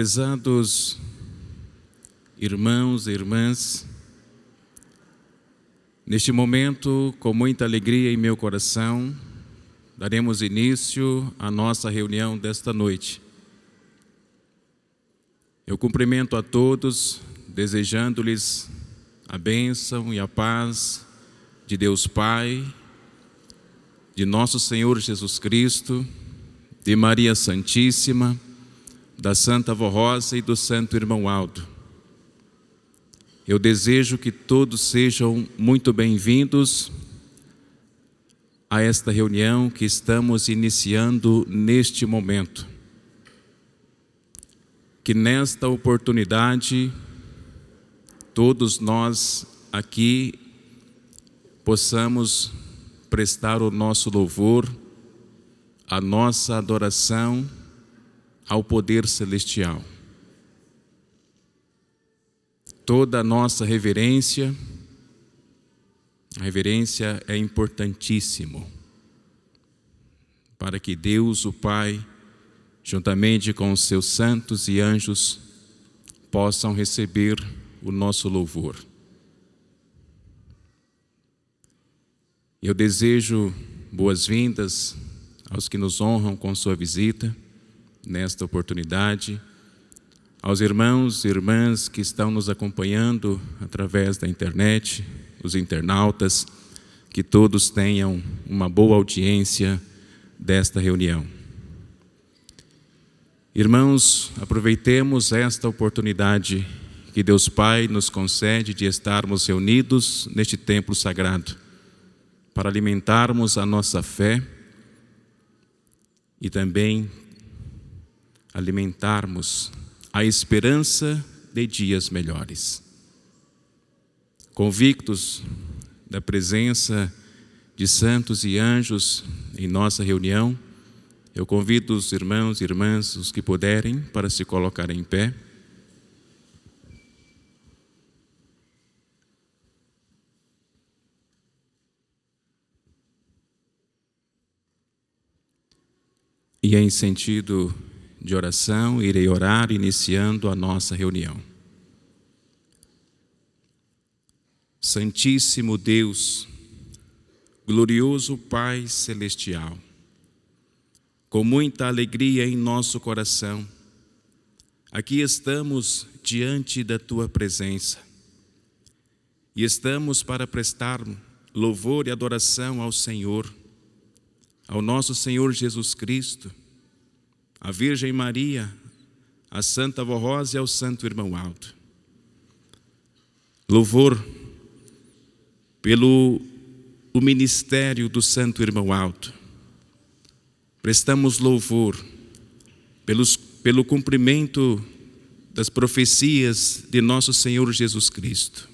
Prezados irmãos e irmãs, neste momento, com muita alegria em meu coração, daremos início à nossa reunião desta noite. Eu cumprimento a todos, desejando-lhes a bênção e a paz de Deus Pai, de nosso Senhor Jesus Cristo, de Maria Santíssima, da Santa Avó Rosa e do Santo Irmão Aldo. Eu desejo que todos sejam muito bem-vindos a esta reunião que estamos iniciando neste momento. Que nesta oportunidade, todos nós aqui possamos prestar o nosso louvor, a nossa adoração ao poder celestial. Toda a nossa reverência, a reverência é importantíssimo para que Deus, o Pai, juntamente com os seus santos e anjos, possam receber o nosso louvor. Eu desejo boas-vindas aos que nos honram com sua visita nesta oportunidade, aos irmãos e irmãs que estão nos acompanhando através da internet, os internautas, que todos tenham uma boa audiência desta reunião. Irmãos, aproveitemos esta oportunidade que Deus Pai nos concede de estarmos reunidos neste templo sagrado, para alimentarmos a nossa fé e também alimentarmos a esperança de dias melhores. Convictos da presença de santos e anjos em nossa reunião, eu convido os irmãos e irmãs, os que puderem, para se colocarem em pé. E em sentido de oração, irei orar iniciando a nossa reunião. Santíssimo Deus, glorioso Pai Celestial, com muita alegria em nosso coração, aqui estamos diante da Tua presença e estamos para prestar louvor e adoração ao Senhor, ao nosso Senhor Jesus Cristo, a Virgem Maria, a Santa Avó Rosa e ao Santo Irmão Aldo. Louvor pelo o ministério do Santo Irmão Aldo. Prestamos louvor pelo cumprimento das profecias de nosso Senhor Jesus Cristo.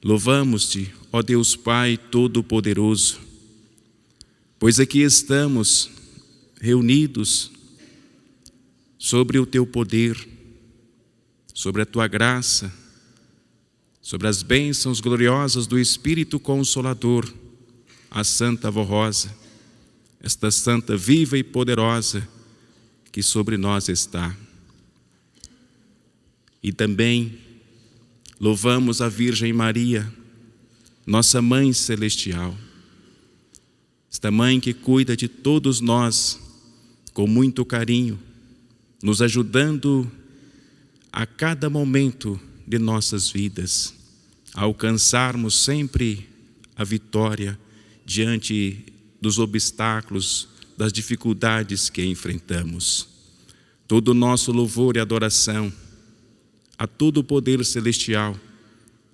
Louvamos-te, ó Deus Pai Todo-Poderoso, pois aqui estamos reunidos sobre o Teu poder, sobre a Tua graça, sobre as bênçãos gloriosas do Espírito Consolador, a Santa Avó Rosa, esta Santa viva e poderosa que sobre nós está. E também louvamos a Virgem Maria, nossa Mãe Celestial, esta Mãe que cuida de todos nós com muito carinho, nos ajudando a cada momento de nossas vidas, a alcançarmos sempre a vitória diante dos obstáculos, das dificuldades que enfrentamos. Todo o nosso louvor e adoração a todo o poder celestial,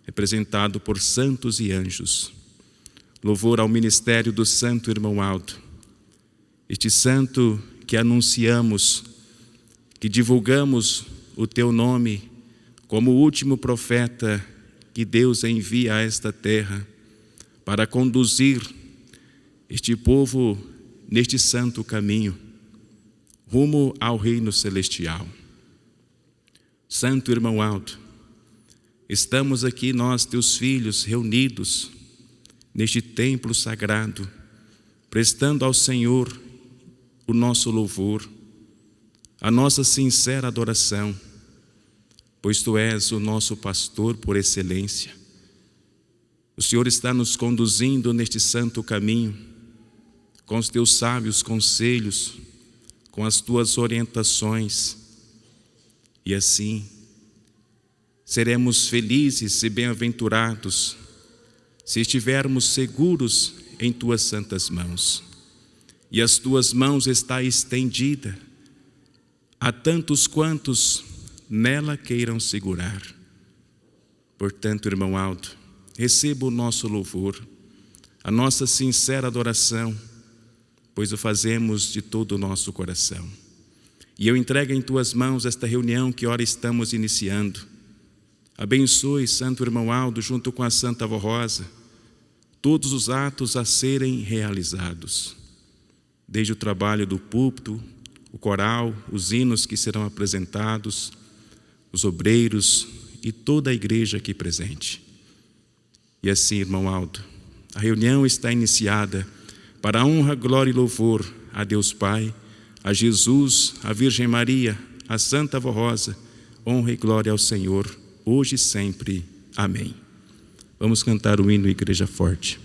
representado por santos e anjos. Louvor ao ministério do Santo Irmão Aldo, este santo que anunciamos, que divulgamos o Teu nome como o último profeta que Deus envia a esta terra para conduzir este povo neste santo caminho, rumo ao reino celestial. Santo Irmão Aldo, estamos aqui nós, Teus filhos, reunidos neste templo sagrado, prestando ao Senhor o nosso louvor, a nossa sincera adoração, pois Tu és o nosso pastor por excelência. O Senhor está nos conduzindo neste santo caminho, com os Teus sábios conselhos, com as Tuas orientações, e assim seremos felizes e bem-aventurados se estivermos seguros em Tuas santas mãos. E as Tuas mãos está estendida a tantos quantos nela queiram segurar. Portanto, irmão Aldo, receba o nosso louvor, a nossa sincera adoração, pois o fazemos de todo o nosso coração. E eu entrego em Tuas mãos esta reunião que ora estamos iniciando. Abençoe, santo irmão Aldo, junto com a Santa Avó Rosa, todos os atos a serem realizados, desde o trabalho do púlpito, o coral, os hinos que serão apresentados, os obreiros e toda a igreja aqui presente. E assim, irmão Aldo, a reunião está iniciada para a honra, glória e louvor a Deus Pai, a Jesus, a Virgem Maria, a Santa Avó Rosa, honra e glória ao Senhor, hoje e sempre. Amém. Vamos cantar o hino Igreja Forte.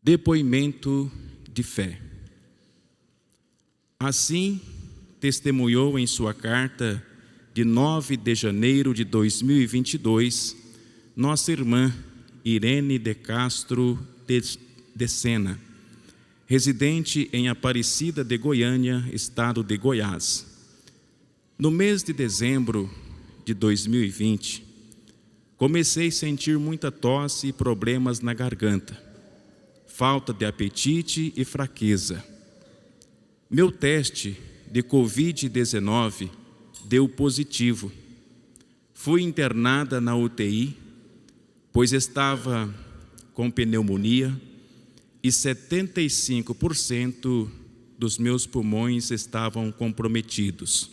Depoimento de fé. Assim, testemunhou em sua carta de 9 de janeiro de 2022, nossa irmã Irene de Castro de Sena, residente em Aparecida de Goiânia, estado de Goiás. No mês de dezembro de 2020, comecei a sentir muita tosse e problemas na garganta, falta de apetite e fraqueza. Meu teste de Covid-19 deu positivo. Fui internada na UTI, pois estava com pneumonia e 75% dos meus pulmões estavam comprometidos.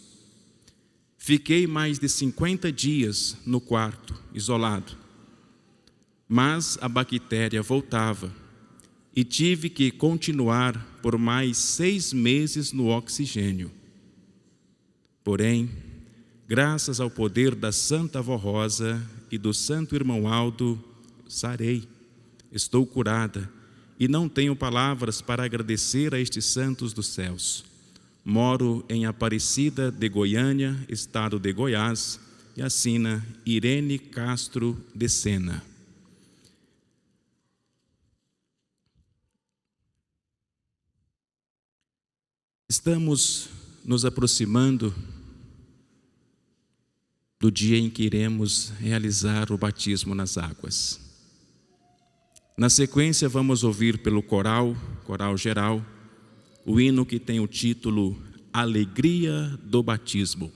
Fiquei mais de 50 dias no quarto, isolado. Mas a bactéria voltava e tive que continuar por mais 6 meses no oxigênio. Porém, graças ao poder da Santa Avó Rosa e do Santo Irmão Aldo, sarei, estou curada e não tenho palavras para agradecer a estes santos dos céus. Moro em Aparecida de Goiânia, estado de Goiás, e assina Irene Castro de Sena. Estamos nos aproximando do dia em que iremos realizar o batismo nas águas. Na sequência, vamos ouvir pelo coral geral, o hino que tem o título Alegria do Batismo.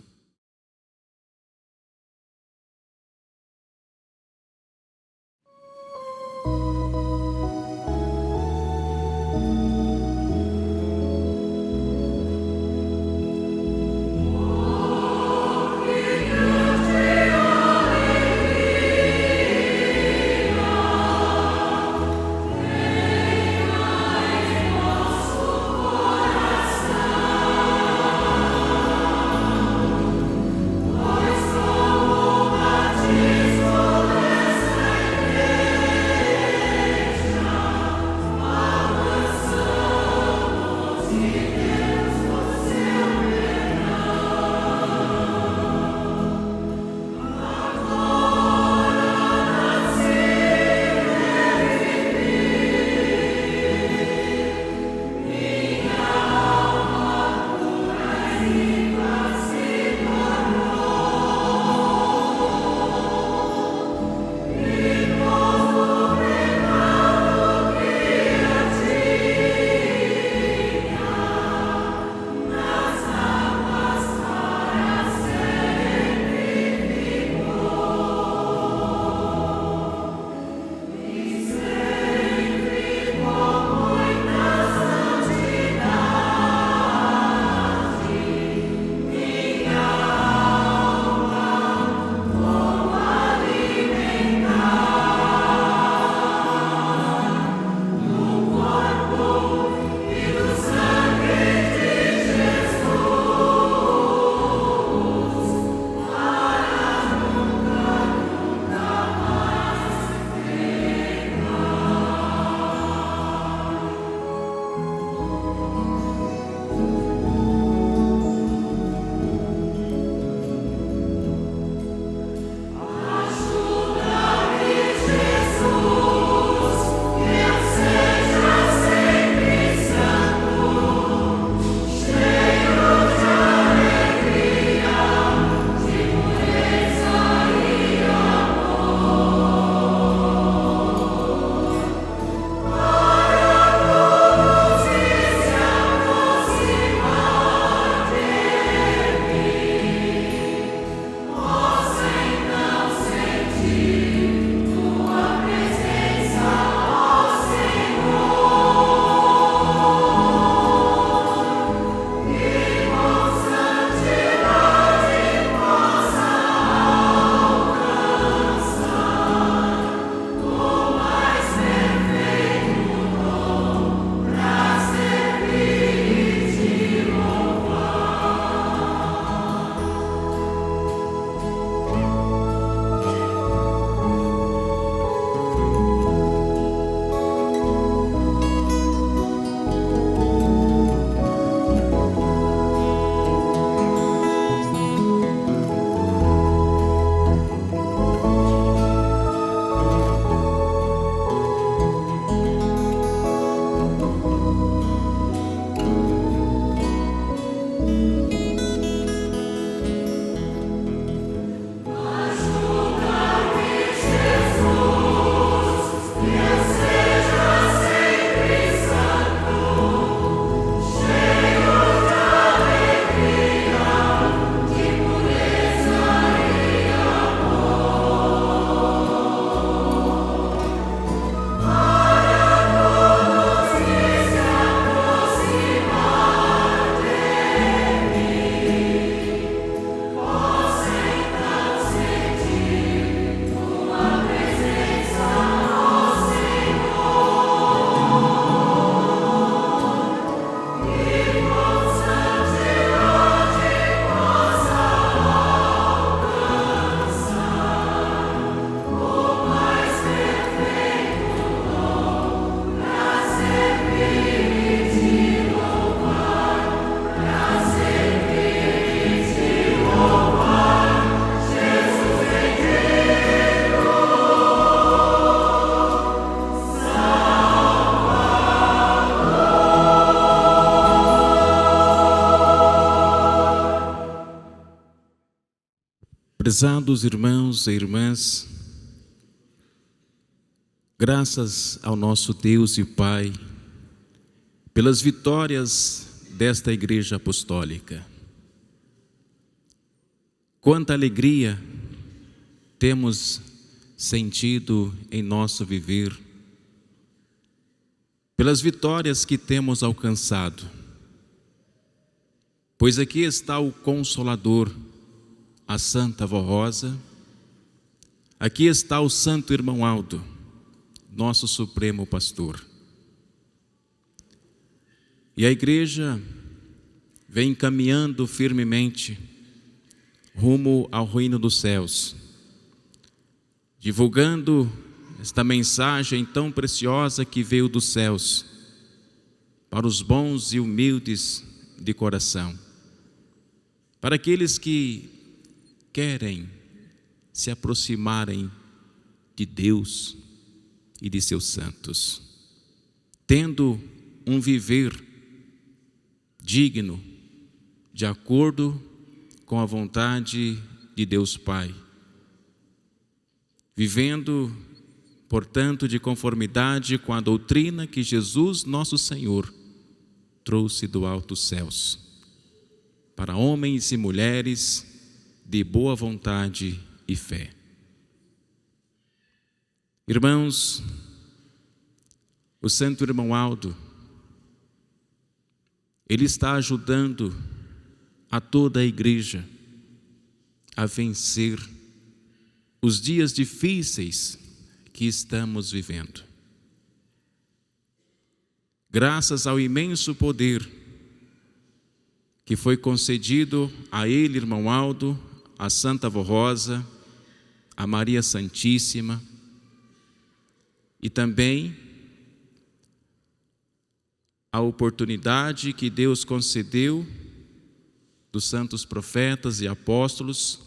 Prezados irmãos e irmãs, graças ao nosso Deus e Pai pelas vitórias desta Igreja Apostólica. Quanta alegria temos sentido em nosso viver, pelas vitórias que temos alcançado. Pois aqui está o Consolador, a Santa Avó Rosa, aqui está o Santo Irmão Aldo, nosso Supremo Pastor. E a Igreja vem caminhando firmemente rumo ao reino dos céus, divulgando esta mensagem tão preciosa que veio dos céus para os bons e humildes de coração, para aqueles que querem se aproximarem de Deus e de seus santos, tendo um viver digno, de acordo com a vontade de Deus Pai, vivendo, portanto, de conformidade com a doutrina que Jesus, nosso Senhor, trouxe do altos céus, para homens e mulheres de boa vontade e fé. Irmãos, o Santo Irmão Aldo, ele está ajudando a toda a Igreja a vencer os dias difíceis que estamos vivendo. Graças ao imenso poder que foi concedido a ele, Irmão Aldo, a Santa Avó Rosa, a Maria Santíssima, e também a oportunidade que Deus concedeu dos santos profetas e apóstolos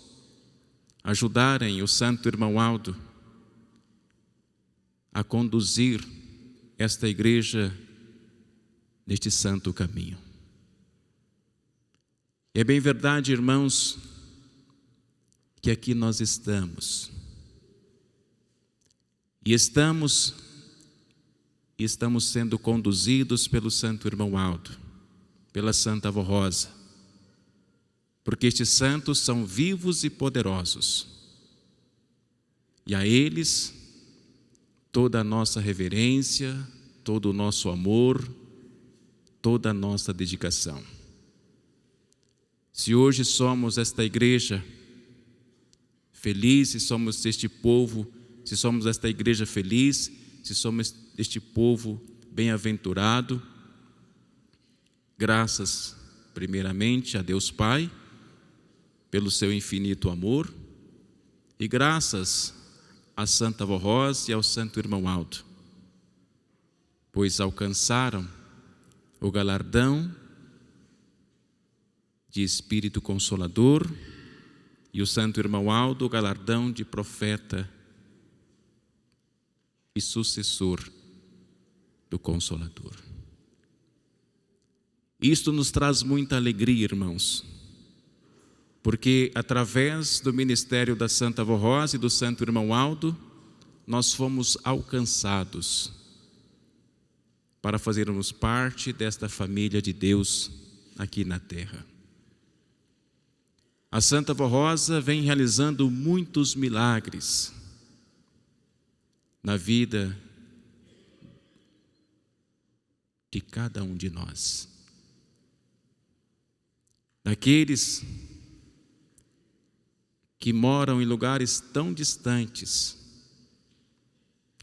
ajudarem o Santo Irmão Aldo a conduzir esta Igreja neste santo caminho. É bem verdade, irmãos, que aqui nós estamos sendo conduzidos pelo Santo Irmão Aldo, pela Santa Avó Rosa, porque estes santos são vivos e poderosos, e a eles toda a nossa reverência, todo o nosso amor, toda a nossa dedicação. Se hoje somos esta Igreja feliz, se somos este povo, se somos esta Igreja feliz, se somos este povo bem-aventurado, graças primeiramente a Deus Pai, pelo seu infinito amor, e graças à Santa Avó Rosa e ao Santo Irmão Aldo, pois alcançaram o galardão de Espírito Consolador, e o Santo Irmão Aldo o galardão de profeta e sucessor do Consolador. Isto nos traz muita alegria, irmãos, porque através do ministério da Santa Avó Rosa e do Santo Irmão Aldo, nós fomos alcançados para fazermos parte desta família de Deus aqui na terra. A Santa Avó Rosa vem realizando muitos milagres na vida de cada um de nós. Daqueles que moram em lugares tão distantes,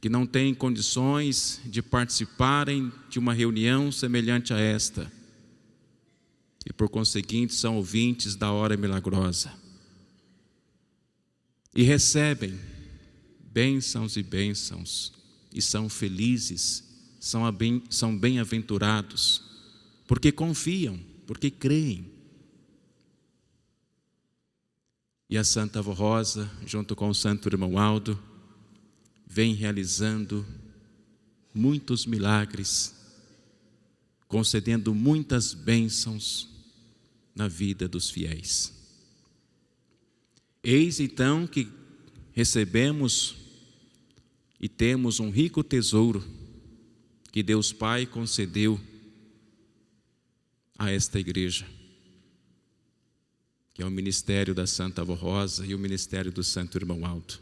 que não têm condições de participarem de uma reunião semelhante a esta, e por conseguinte são ouvintes da hora milagrosa, e recebem bênçãos e bênçãos, e são felizes, são bem-aventurados, porque confiam, porque creem. E a Santa Avó Rosa, junto com o Santo Irmão Aldo, vem realizando muitos milagres, concedendo muitas bênçãos na vida dos fiéis. Eis então que recebemos e temos um rico tesouro que Deus Pai concedeu a esta igreja, que é o ministério da Santa Avó Rosa e o ministério do Santo Irmão Aldo.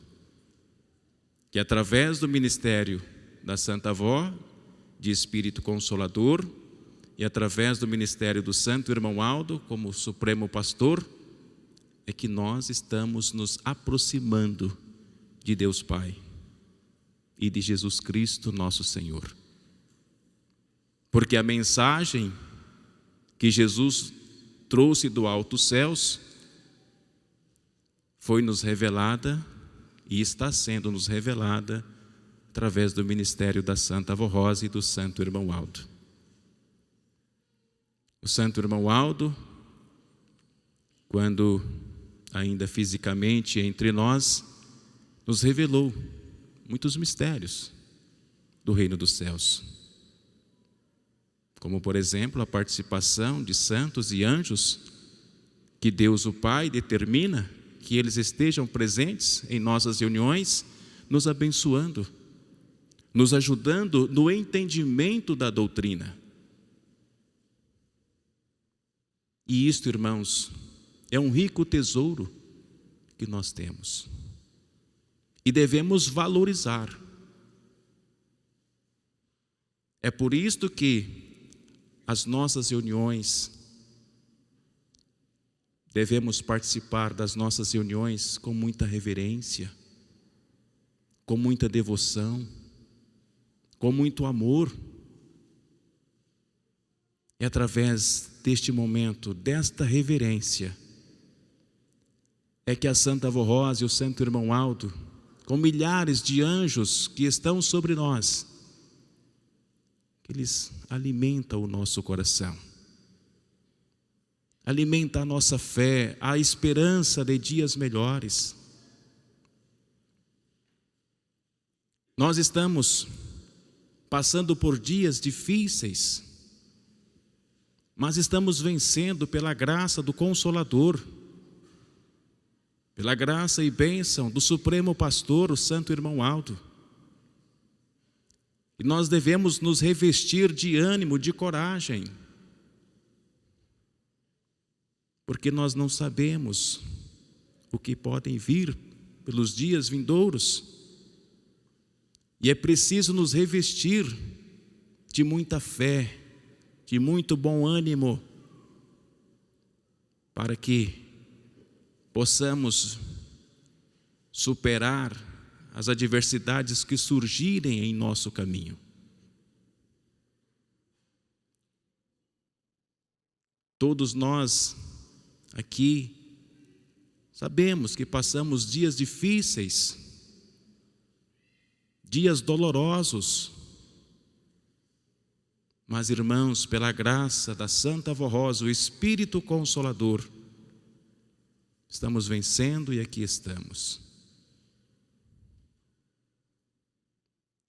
Que através do ministério da Santa Avó, de Espírito Consolador, e através do ministério do Santo Irmão Aldo, como Supremo Pastor, é que nós estamos nos aproximando de Deus Pai e de Jesus Cristo, nosso Senhor. Porque a mensagem que Jesus trouxe do alto céus foi nos revelada e está sendo nos revelada através do ministério da Santa Avó Rosa e do Santo Irmão Aldo. O Santo Irmão Aldo, quando ainda fisicamente entre nós, nos revelou muitos mistérios do reino dos céus, como por exemplo a participação de santos e anjos que Deus o Pai determina que eles estejam presentes em nossas reuniões, nos abençoando, nos ajudando no entendimento da doutrina. E isto, irmãos, é um rico tesouro que nós temos e devemos valorizar. É por isto que as nossas reuniões, devemos participar das nossas reuniões com muita reverência, com muita devoção, com muito amor. É através deste momento, desta reverência, é que a Santa Avó Rosa e o Santo Irmão Aldo, com milhares de anjos que estão sobre nós, eles alimentam o nosso coração, alimenta a nossa fé, a esperança de dias melhores. Nós estamos passando por dias difíceis, mas estamos vencendo pela graça do Consolador, pela graça e bênção do Supremo Pastor, o Santo Irmão Aldo. E nós devemos nos revestir de ânimo, de coragem, porque nós não sabemos o que podem vir pelos dias vindouros. E é preciso nos revestir de muita fé, de muito bom ânimo, para que possamos superar as adversidades que surgirem em nosso caminho. Todos nós aqui sabemos que passamos dias difíceis, dias dolorosos, mas irmãos, pela graça da Santa Avó Rosa, o Espírito Consolador, estamos vencendo e aqui estamos.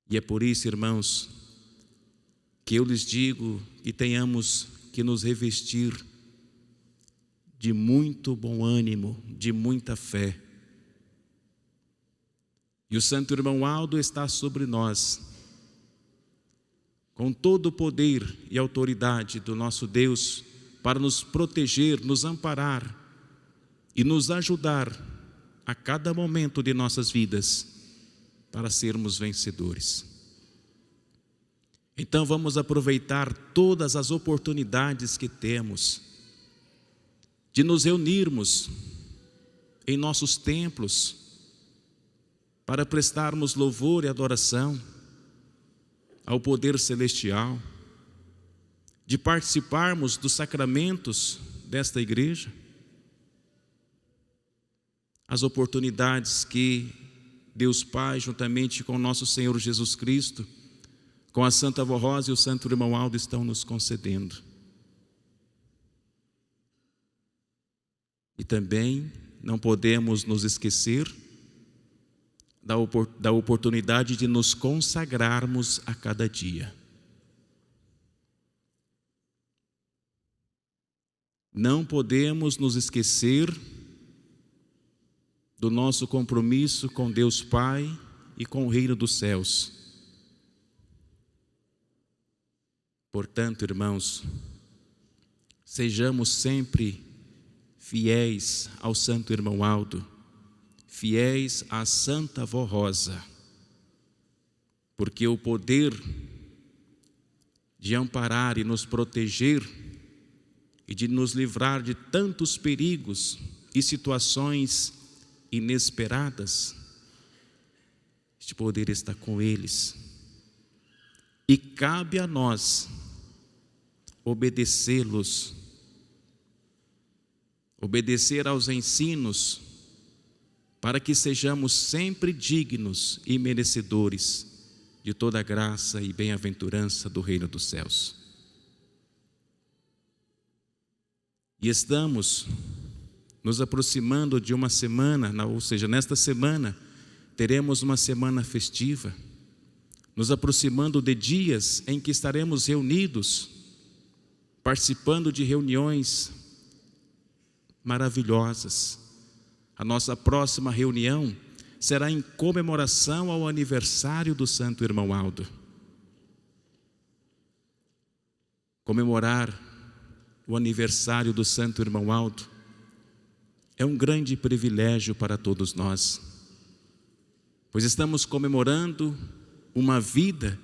E é por isso, irmãos, que eu lhes digo que tenhamos que nos revestir de muito bom ânimo, de muita fé. E o Santo Irmão Aldo está sobre nós, com todo o poder e autoridade do nosso Deus, para nos proteger, nos amparar e nos ajudar a cada momento de nossas vidas, para sermos vencedores. Então vamos aproveitar todas as oportunidades que temos de nos reunirmos em nossos templos para prestarmos louvor e adoração ao poder celestial, de participarmos dos sacramentos desta igreja, as oportunidades que Deus Pai, juntamente com nosso Senhor Jesus Cristo, com a Santa Avó Rosa e o Santo Irmão Aldo, estão nos concedendo. E também não podemos nos esquecer da oportunidade de nos consagrarmos a cada dia. Não podemos nos esquecer do nosso compromisso com Deus Pai e com o reino dos céus. Portanto, irmãos, sejamos sempre fiéis ao Santo Irmão Aldo, fiéis à Santa Avó Rosa, porque o poder de amparar e nos proteger e de nos livrar de tantos perigos e situações inesperadas, este poder está com eles. E cabe a nós obedecê-los, obedecer aos ensinos, para que sejamos sempre dignos e merecedores de toda a graça e bem-aventurança do reino dos céus. E estamos nos aproximando de uma semana, ou seja, nesta semana teremos uma semana festiva, nos aproximando de dias em que estaremos reunidos, participando de reuniões maravilhosas. A nossa próxima reunião será em comemoração ao aniversário do Santo Irmão Aldo. Comemorar o aniversário do Santo Irmão Aldo é um grande privilégio para todos nós, pois estamos comemorando uma vida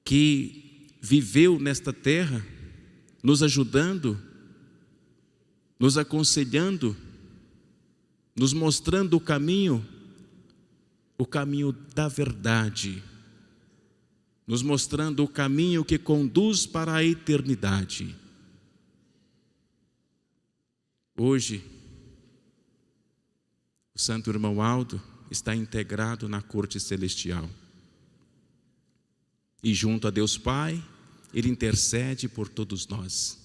que viveu nesta terra, nos ajudando, nos aconselhando, nos mostrando o caminho da verdade, nos mostrando o caminho que conduz para a eternidade. Hoje, o Santo Irmão Aldo está integrado na corte celestial. E junto a Deus Pai, Ele intercede por todos nós.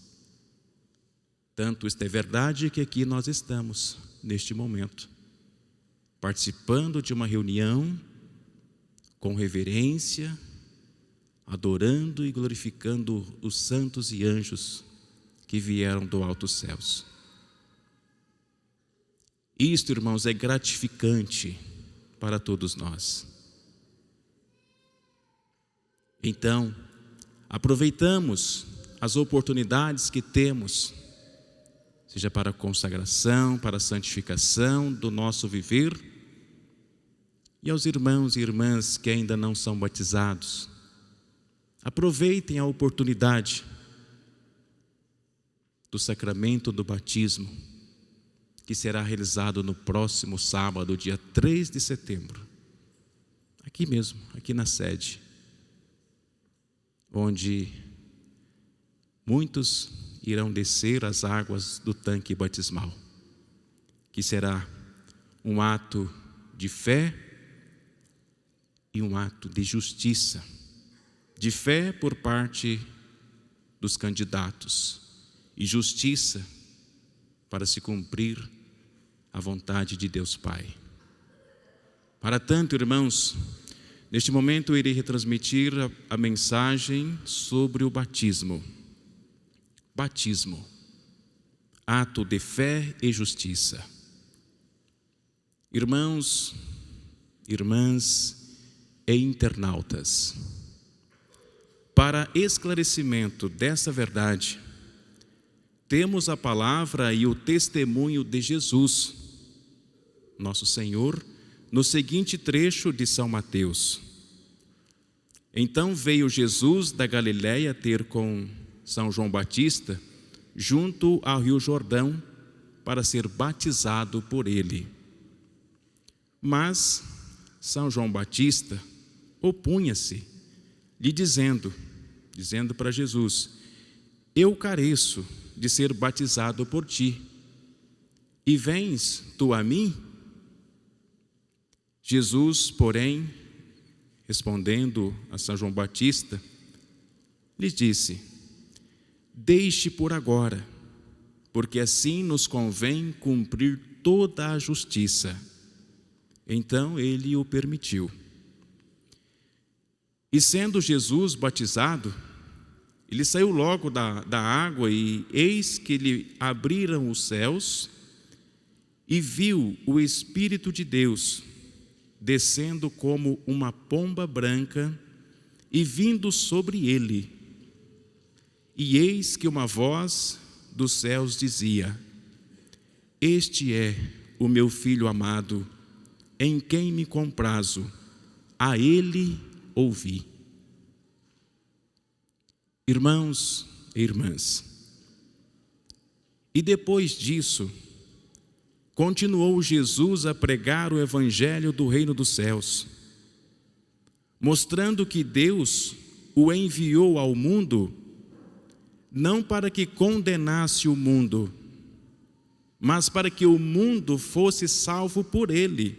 Tanto isto é verdade que aqui nós estamos, neste momento, participando de uma reunião com reverência, adorando e glorificando os santos e anjos que vieram do alto céus. Isto, irmãos, é gratificante para todos nós. Então, aproveitamos as oportunidades que temos, seja para a consagração, para a santificação do nosso viver, e aos irmãos e irmãs que ainda não são batizados, aproveitem a oportunidade do sacramento do batismo, que será realizado no próximo sábado, dia 3 de setembro, aqui mesmo, aqui na sede, onde muitos irão descer as águas do tanque batismal, que será um ato de fé e um ato de justiça, de fé por parte dos candidatos e justiça para se cumprir a vontade de Deus Pai. Para tanto, irmãos, neste momento eu irei retransmitir a mensagem sobre o batismo. Batismo, ato de fé e justiça. Irmãos, irmãs e internautas, para esclarecimento dessa verdade, temos a palavra e o testemunho de Jesus, nosso Senhor, no seguinte trecho de São Mateus. Então veio Jesus da Galiléia ter com São João Batista, junto ao Rio Jordão, para ser batizado por ele. Mas São João Batista opunha-se, lhe dizendo para Jesus: eu careço de ser batizado por ti, e vens tu a mim? Jesus, porém, respondendo a São João Batista, lhe disse: deixe por agora, porque assim nos convém cumprir toda a justiça. Então ele o permitiu. E sendo Jesus batizado, ele saiu logo da água, e eis que lhe abriram os céus, e viu o Espírito de Deus descendo como uma pomba branca e vindo sobre ele. E eis que uma voz dos céus dizia: Este é o meu Filho amado, em quem me comprazo, a ele ouvi. Irmãos e irmãs, e depois disso, continuou Jesus a pregar o evangelho do reino dos céus, mostrando que Deus o enviou ao mundo não para que condenasse o mundo, mas para que o mundo fosse salvo por ele.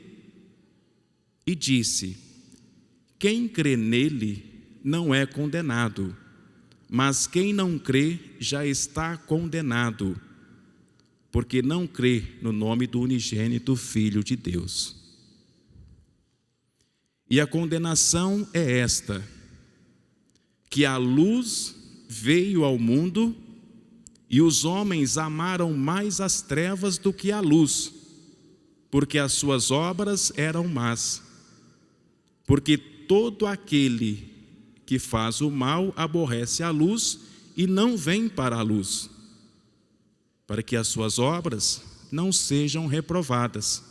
E disse: Quem crê nele não é condenado, mas quem não crê já está condenado, porque não crê no nome do unigênito Filho de Deus. E a condenação é esta: que a luz veio ao mundo e os homens amaram mais as trevas do que a luz, porque as suas obras eram más. Porque todo aquele que faz o mal aborrece a luz e não vem para a luz, para que as suas obras não sejam reprovadas.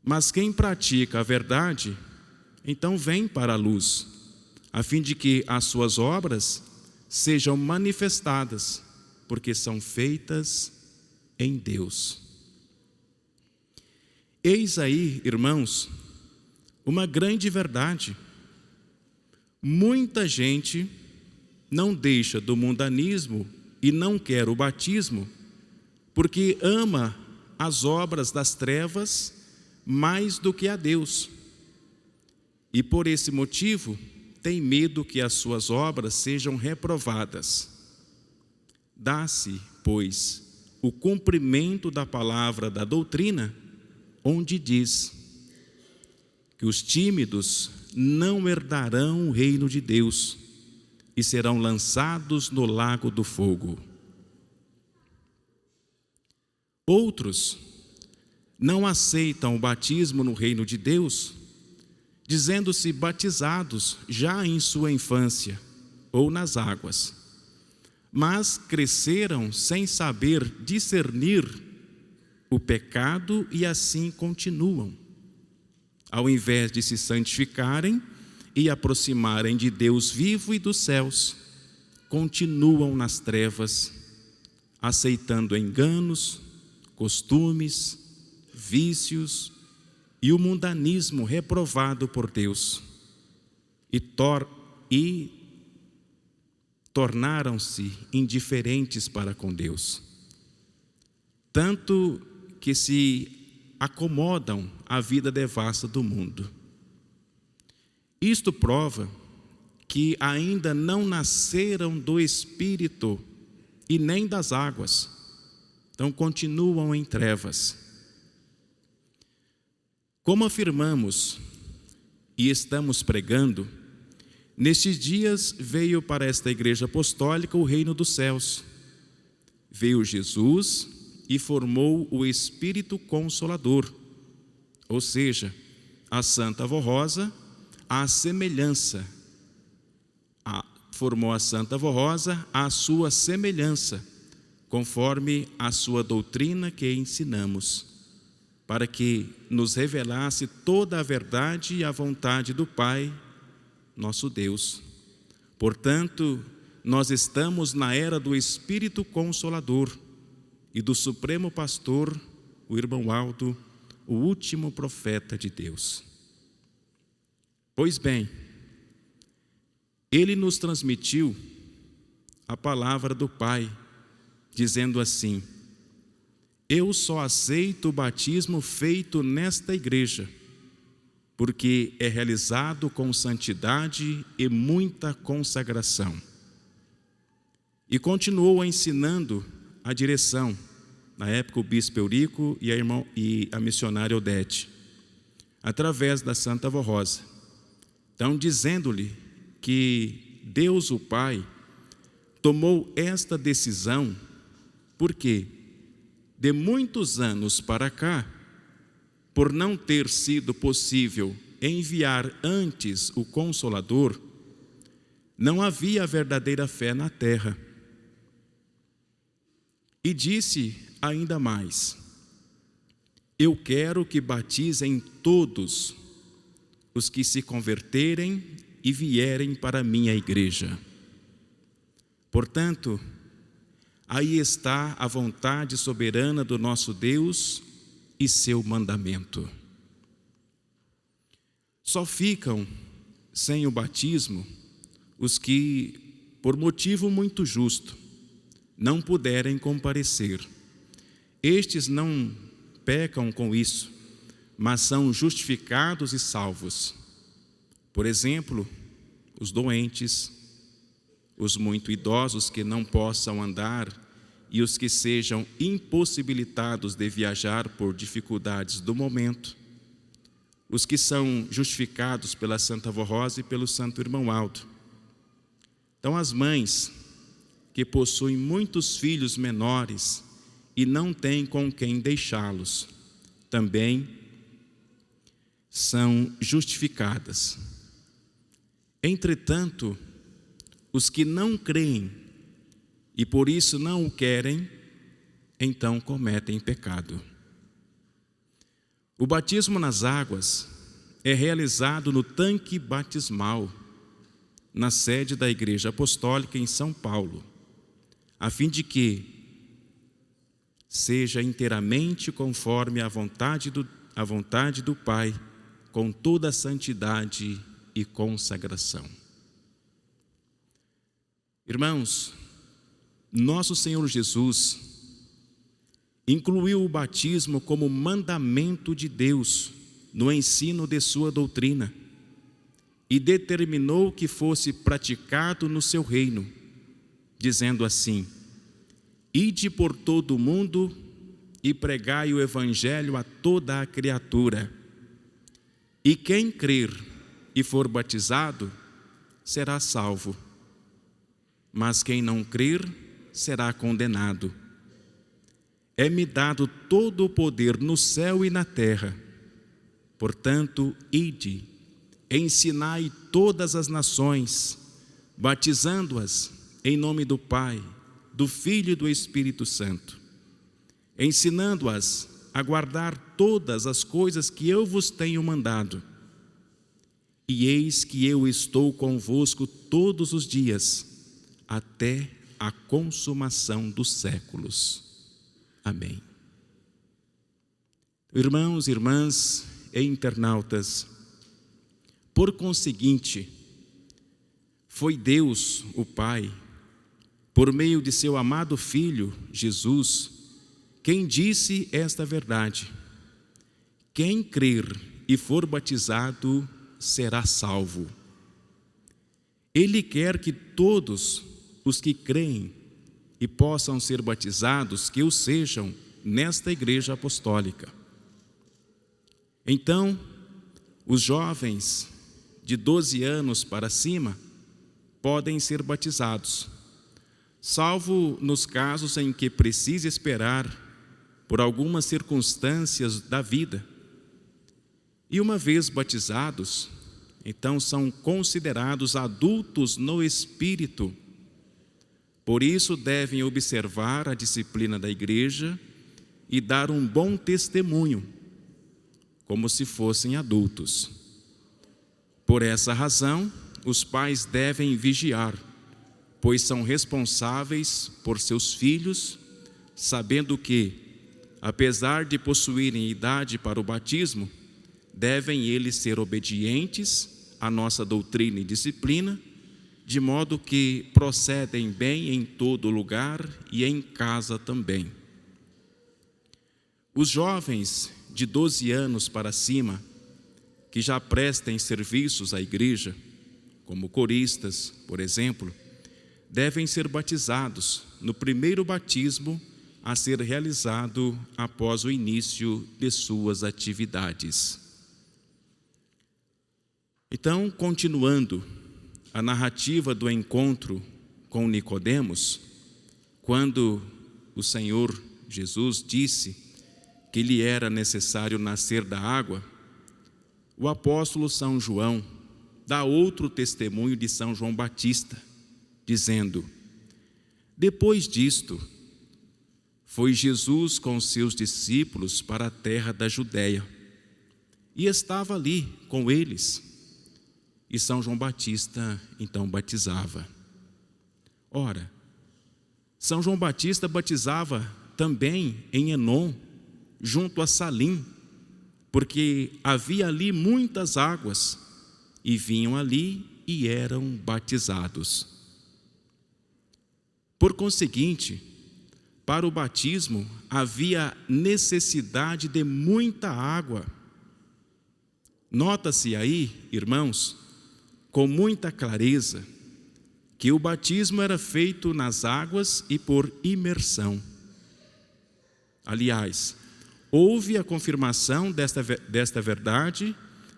Mas quem pratica a verdade, então vem para a luz, a fim de que as suas obras sejam manifestadas, porque são feitas em Deus. Eis aí, irmãos, uma grande verdade. Muita gente não deixa do mundanismo e não quer o batismo, porque ama as obras das trevas mais do que a Deus. E por esse motivo, tem medo que as suas obras sejam reprovadas. Dá-se, pois, o cumprimento da palavra da doutrina, onde diz que os tímidos não herdarão o reino de Deus e serão lançados no lago do fogo. Outros não aceitam o batismo no reino de Deus, dizendo-se batizados já em sua infância ou nas águas, mas cresceram sem saber discernir o pecado e assim continuam. Ao invés de se santificarem e aproximarem de Deus vivo e dos céus, continuam nas trevas, aceitando enganos, costumes, vícios e o mundanismo reprovado por Deus, e tornaram-se indiferentes para com Deus, tanto que se acomodam à vida devassa do mundo. Isto prova que ainda não nasceram do Espírito e nem das águas, então continuam em trevas. Como afirmamos e estamos pregando, nestes dias veio para esta igreja apostólica o reino dos céus. Veio Jesus e formou o Espírito Consolador, ou seja, a Santa Avó Rosa, à semelhança. Formou a Santa Avó Rosa à sua semelhança, conforme a sua doutrina que ensinamos, para que nos revelasse toda a verdade e a vontade do Pai, nosso Deus. Portanto, nós estamos na era do Espírito Consolador e do Supremo Pastor, o irmão Aldo, o último profeta de Deus. Pois bem, ele nos transmitiu a palavra do Pai, dizendo assim: eu só aceito o batismo feito nesta igreja, porque é realizado com santidade e muita consagração. E continuou ensinando a direção, na época o bispo Eurico e a missionária Odete, através da Santa Avó Rosa. Então, dizendo-lhe que Deus o Pai tomou esta decisão, porque de muitos anos para cá, por não ter sido possível enviar antes o Consolador, não havia verdadeira fé na terra. E disse ainda mais: eu quero que batizem todos os que se converterem e vierem para a minha igreja. Portanto, aí está a vontade soberana do nosso Deus e seu mandamento. Só ficam sem o batismo os que, por motivo muito justo, não puderem comparecer. Estes não pecam com isso, mas são justificados e salvos. Por exemplo, os doentes, os muito idosos que não possam andar e os que sejam impossibilitados de viajar por dificuldades do momento, os que são justificados pela Santa Avó Rosa e pelo Santo Irmão Aldo. Então, as mães que possuem muitos filhos menores e não têm com quem deixá-los, também são justificadas. Entretanto, os que não creem e por isso não o querem, então cometem pecado. O batismo nas águas é realizado no tanque batismal, na sede da Igreja Apostólica em São Paulo, a fim de que seja inteiramente conforme a vontade do Pai, com toda a santidade e consagração. Irmãos, nosso Senhor Jesus incluiu o batismo como mandamento de Deus no ensino de sua doutrina e determinou que fosse praticado no seu reino, dizendo assim: ide por todo o mundo e pregai o evangelho a toda a criatura. E quem crer e for batizado será salvo, mas quem não crer será condenado. É-me dado todo o poder no céu e na terra. Portanto, ide, ensinai todas as nações, batizando-as em nome do Pai, do Filho e do Espírito Santo, ensinando-as a guardar todas as coisas que eu vos tenho mandado. E eis que eu estou convosco todos os dias, até a consumação dos séculos. Amém. Irmãos e irmãs e internautas, por conseguinte, foi Deus, o Pai, por meio de seu amado Filho, Jesus, quem disse esta verdade: quem crer e for batizado será salvo. Ele quer que todos os que creem e possam ser batizados, que o sejam nesta Igreja Apostólica. Então, os jovens de 12 anos para cima podem ser batizados, salvo nos casos em que precise esperar por algumas circunstâncias da vida. E uma vez batizados, então são considerados adultos no Espírito. Por isso devem observar a disciplina da igreja e dar um bom testemunho, como se fossem adultos. Por essa razão, os pais devem vigiar, pois são responsáveis por seus filhos, sabendo que, apesar de possuírem idade para o batismo, devem eles ser obedientes à nossa doutrina e disciplina, de modo que procedem bem em todo lugar e em casa também. Os jovens de 12 anos para cima, que já prestem serviços à igreja, como coristas, por exemplo, devem ser batizados no primeiro batismo a ser realizado após o início de suas atividades. Então, continuando a narrativa do encontro com Nicodemos, quando o Senhor Jesus disse que lhe era necessário nascer da água, o apóstolo São João dá outro testemunho de São João Batista, dizendo: depois disto, foi Jesus com seus discípulos para a terra da Judéia, e estava ali com eles, e São João Batista então batizava. Ora, São João Batista batizava também em Enom, junto a Salim, porque havia ali muitas águas, e vinham ali e eram batizados. Por conseguinte, para o batismo havia necessidade de muita água. Nota-se aí, irmãos, com muita clareza, que o batismo era feito nas águas e por imersão. Aliás, houve a confirmação desta verdade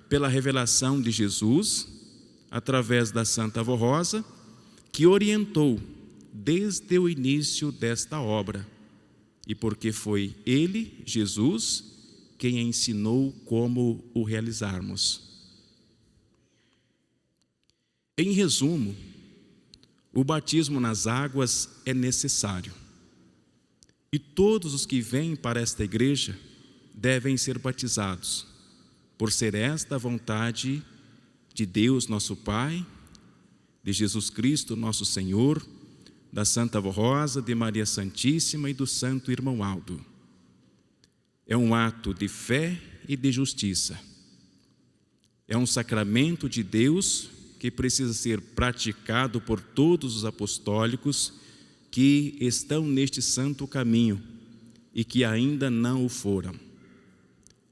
pela revelação de Jesus, através da Santa Avó Rosa, que orientou desde o início desta obra, e porque foi Ele, Jesus, quem ensinou como o realizarmos. Em resumo, o batismo nas águas é necessário, e todos os que vêm para esta igreja devem ser batizados, por ser esta a vontade de Deus nosso Pai, de Jesus Cristo nosso Senhor, da Santa Avó Rosa, de Maria Santíssima e do Santo Irmão Aldo. É um ato de fé e de justiça. É um sacramento de Deus que precisa ser praticado por todos os apostólicos que estão neste santo caminho e que ainda não o foram.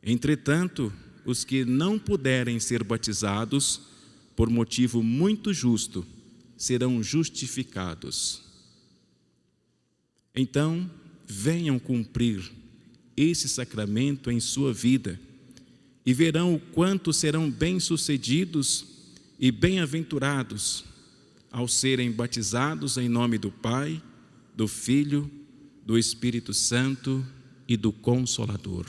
Entretanto, os que não puderem ser batizados, por motivo muito justo, serão justificados. Então, venham cumprir esse sacramento em sua vida e verão o quanto serão bem-sucedidos e bem-aventurados ao serem batizados em nome do Pai, do Filho, do Espírito Santo e do Consolador.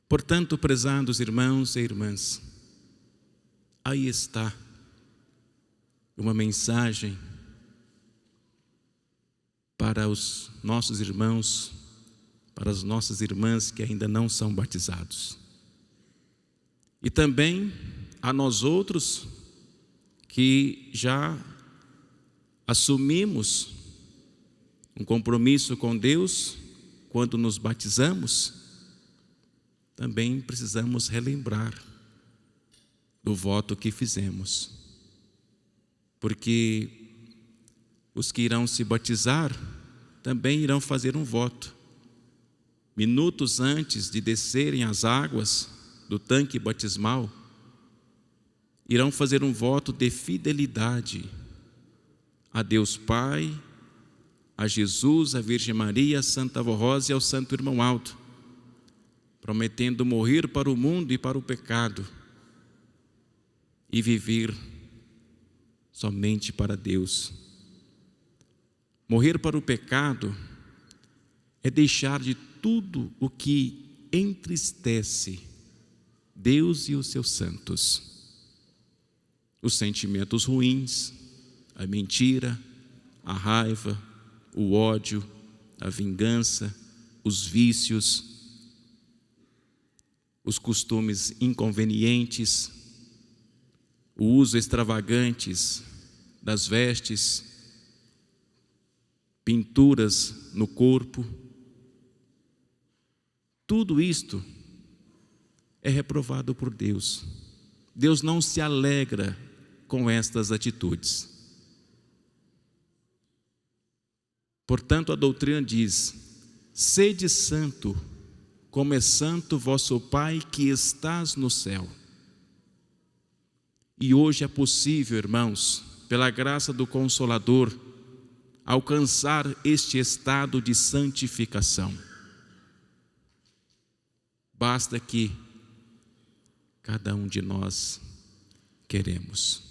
Portanto, prezados irmãos e irmãs, aí está uma mensagem para os nossos irmãos, para as nossas irmãs que ainda não são batizados. E também a nós outros que já assumimos um compromisso com Deus quando nos batizamos, também precisamos relembrar do voto que fizemos. Porque os que irão se batizar também irão fazer um voto. Minutos antes de descerem as águas do tanque batismal, irão fazer um voto de fidelidade a Deus Pai, a Jesus, a Virgem Maria, a Santa Avó Rosa e ao Santo Irmão Aldo, prometendo morrer para o mundo e para o pecado e viver somente para Deus. Morrer para o pecado é deixar de tudo o que entristece Deus e os seus santos. Os sentimentos ruins, a mentira, a raiva, o ódio, a vingança, os vícios, os costumes inconvenientes, o uso extravagante das vestes, pinturas no corpo. Tudo isto é reprovado por Deus. Deus não se alegra com estas atitudes. Portanto, a doutrina diz: sede santo, como é santo vosso Pai que estás no céu. E hoje é possível, irmãos, pela graça do Consolador, alcançar este estado de santificação. Basta que cada um de nós queremos.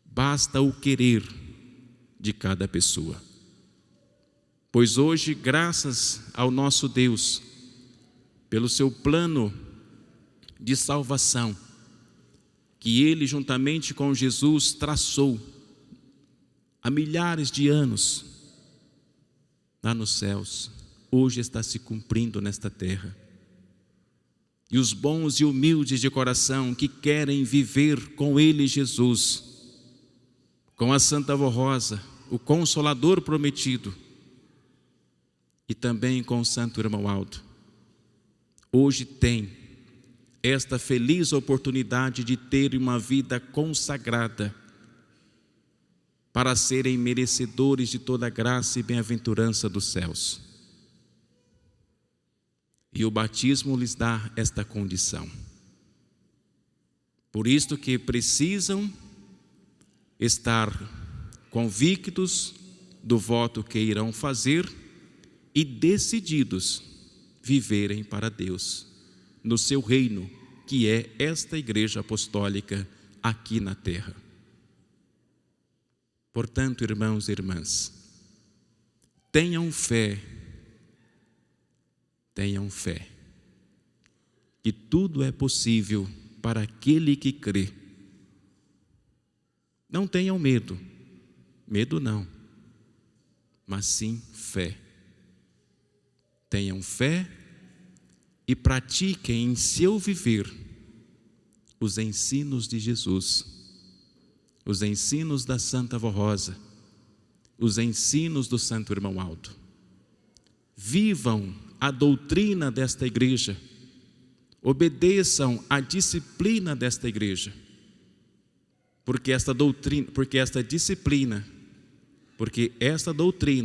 Basta o querer de cada pessoa. Pois hoje, graças ao nosso Deus, pelo seu plano de salvação, que Ele, juntamente com Jesus, traçou há milhares de anos lá nos céus, hoje está se cumprindo nesta terra. E os bons e humildes de coração que querem viver com Ele, Jesus, com a Santa Avó Rosa, o Consolador prometido, e também com o Santo Irmão Aldo, hoje tem esta feliz oportunidade de ter uma vida consagrada para serem merecedores de toda a graça e bem-aventurança dos céus. E o batismo lhes dá esta condição. Por isto que precisam estar convictos do voto que irão fazer e decididos viverem para Deus, no seu reino, que é esta Igreja Apostólica aqui na terra. Portanto, irmãos e irmãs, tenham fé, que tudo é possível para aquele que crê. Não tenham medo não, mas sim fé. Tenham fé e pratiquem em seu viver os ensinos de Jesus, os ensinos da Santa Avó Rosa, os ensinos do Santo Irmão Aldo. Vivam a doutrina desta igreja, obedeçam à disciplina desta igreja, porque esta doutrina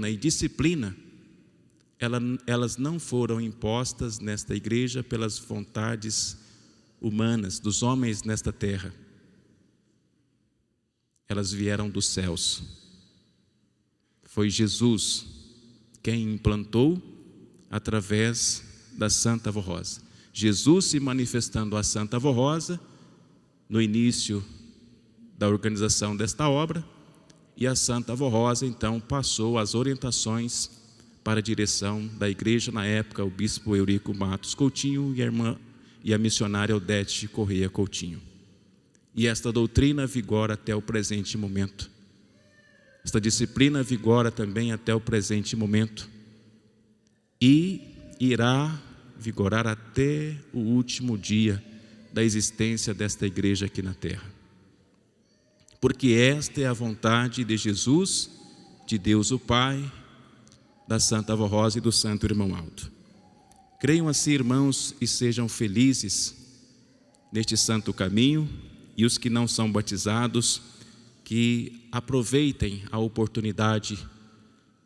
e disciplina, elas não foram impostas nesta igreja pelas vontades humanas, dos homens nesta terra. Elas vieram dos céus. Foi Jesus quem implantou através da Santa Avó Rosa. Jesus se manifestando à Santa Avó Rosa no início da organização desta obra, e a Santa Avó Rosa então passou as orientações para a direção da igreja na época, o bispo Eurico Matos Coutinho e a missionária Odete Correia Coutinho. E esta doutrina vigora até o presente momento. Esta disciplina vigora também até o presente momento e irá vigorar até o último dia da existência desta igreja aqui na terra. Porque esta é a vontade de Jesus, de Deus o Pai, da Santa Avó Rosa e do Santo Irmão Aldo. Creiam assim, irmãos, e sejam felizes neste santo caminho, e os que não são batizados, que aproveitem a oportunidade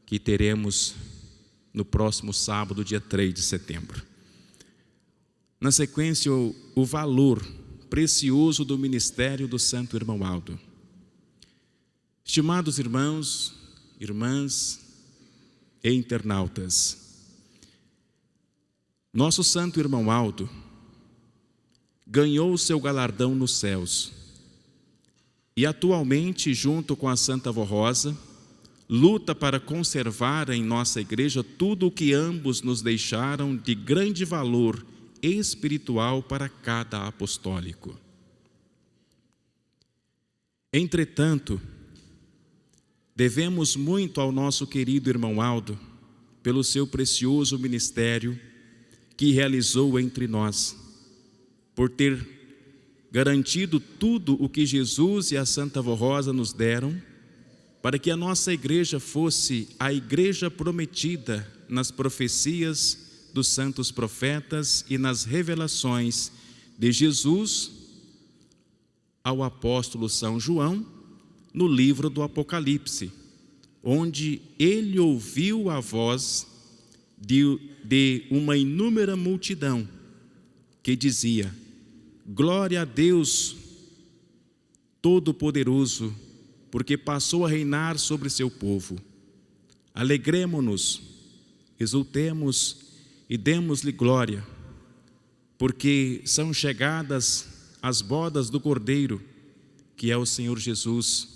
que teremos no próximo sábado, dia 3 de setembro. Na sequência, o valor precioso do ministério do Santo Irmão Aldo. Estimados irmãos, irmãs e internautas, nosso Santo Irmão Aldo ganhou o seu galardão nos céus e atualmente, junto com a Santa Avó Rosa, luta para conservar em nossa igreja tudo o que ambos nos deixaram de grande valor espiritual para cada apostólico. Entretanto, devemos muito ao nosso querido irmão Aldo pelo seu precioso ministério que realizou entre nós, por ter garantido tudo o que Jesus e a Santa Avó Rosa nos deram, para que a nossa igreja fosse a igreja prometida nas profecias dos santos profetas e nas revelações de Jesus ao apóstolo São João, no livro do Apocalipse, onde ele ouviu a voz de uma inúmera multidão que dizia: glória a Deus Todo-Poderoso, porque passou a reinar sobre seu povo. Alegremo-nos, exultemos e demos-lhe glória, porque são chegadas as bodas do Cordeiro, que é o Senhor Jesus,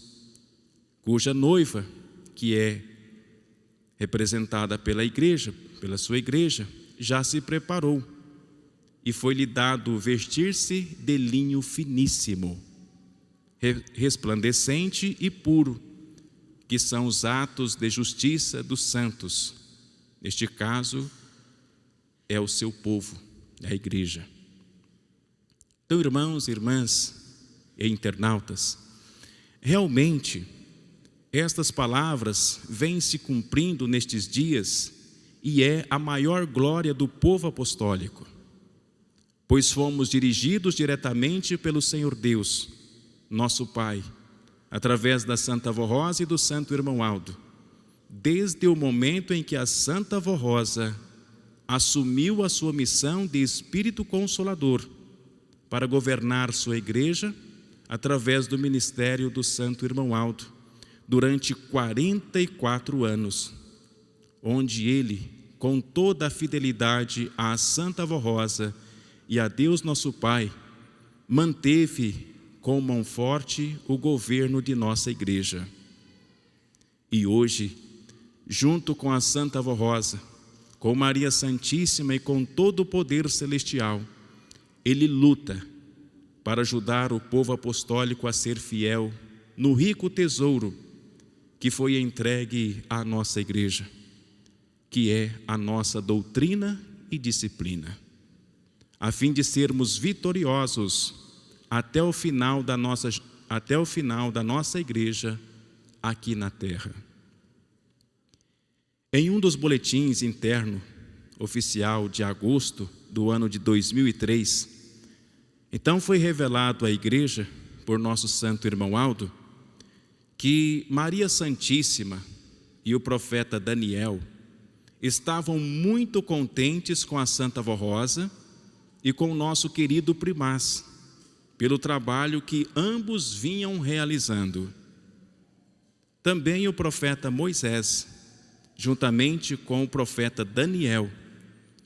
cuja noiva, que é representada pela igreja, pela sua igreja, já se preparou e foi-lhe dado vestir-se de linho finíssimo, resplandecente e puro, que são os atos de justiça dos santos. Neste caso, é o seu povo, a igreja. Então, irmãos e irmãs e internautas, realmente, estas palavras vêm se cumprindo nestes dias e é a maior glória do povo apostólico, pois fomos dirigidos diretamente pelo Senhor Deus, nosso Pai, através da Santa Avó Rosa e do Santo Irmão Aldo, desde o momento em que a Santa Avó Rosa assumiu a sua missão de Espírito Consolador para governar sua igreja através do ministério do Santo Irmão Aldo, durante 44 anos, onde ele, com toda a fidelidade à Santa Avó Rosa e a Deus nosso Pai, manteve com mão forte o governo de nossa igreja. E hoje, junto com a Santa Avó Rosa, com Maria Santíssima e com todo o poder celestial, ele luta para ajudar o povo apostólico a ser fiel no rico tesouro que foi entregue à nossa igreja, que é a nossa doutrina e disciplina, a fim de sermos vitoriosos até o final da nossa igreja aqui na terra. Em um dos boletins interno oficial de agosto do ano de 2003, então foi revelado à igreja, por nosso Santo Irmão Aldo, que Maria Santíssima e o profeta Daniel estavam muito contentes com a Santa Avó Rosa e com o nosso querido primaz, pelo trabalho que ambos vinham realizando. Também o profeta Moisés, juntamente com o profeta Daniel,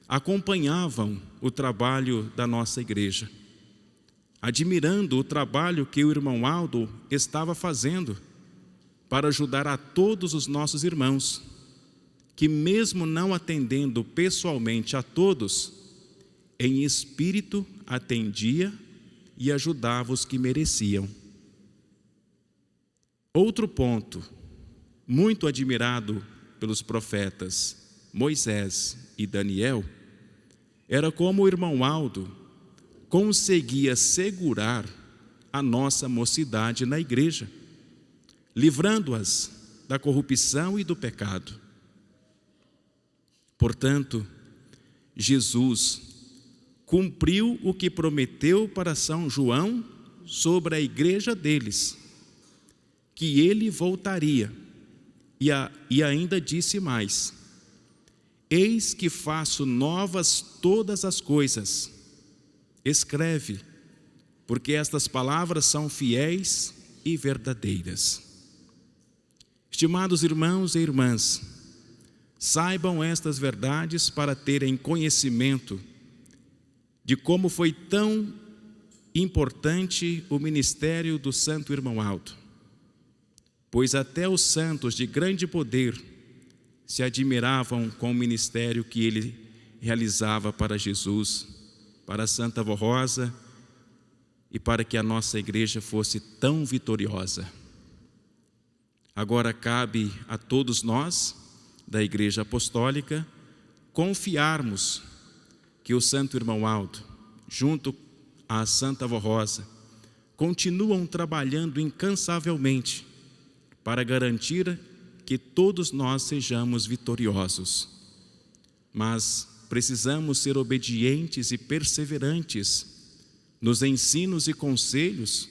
acompanhavam o trabalho da nossa igreja, admirando o trabalho que o irmão Aldo estava fazendo para ajudar a todos os nossos irmãos, que mesmo não atendendo pessoalmente a todos, em espírito atendia e ajudava os que mereciam. Outro ponto, muito admirado pelos profetas Moisés e Daniel, era como o irmão Aldo conseguia segurar a nossa mocidade na igreja, livrando-as da corrupção e do pecado. Portanto, Jesus cumpriu o que prometeu para São João sobre a igreja deles, que ele voltaria, e ainda disse mais: eis que faço novas todas as coisas. Escreve, porque estas palavras são fiéis e verdadeiras. Estimados irmãos e irmãs, saibam estas verdades para terem conhecimento de como foi tão importante o ministério do Santo Irmão Aldo, pois até os santos de grande poder se admiravam com o ministério que ele realizava para Jesus, para a Santa Avó Rosa e para que a nossa igreja fosse tão vitoriosa. Agora cabe a todos nós, da Igreja Apostólica, confiarmos que o Santo Irmão Aldo, junto à Santa Avó Rosa, continuam trabalhando incansavelmente para garantir que todos nós sejamos vitoriosos. Mas precisamos ser obedientes e perseverantes nos ensinos e conselhos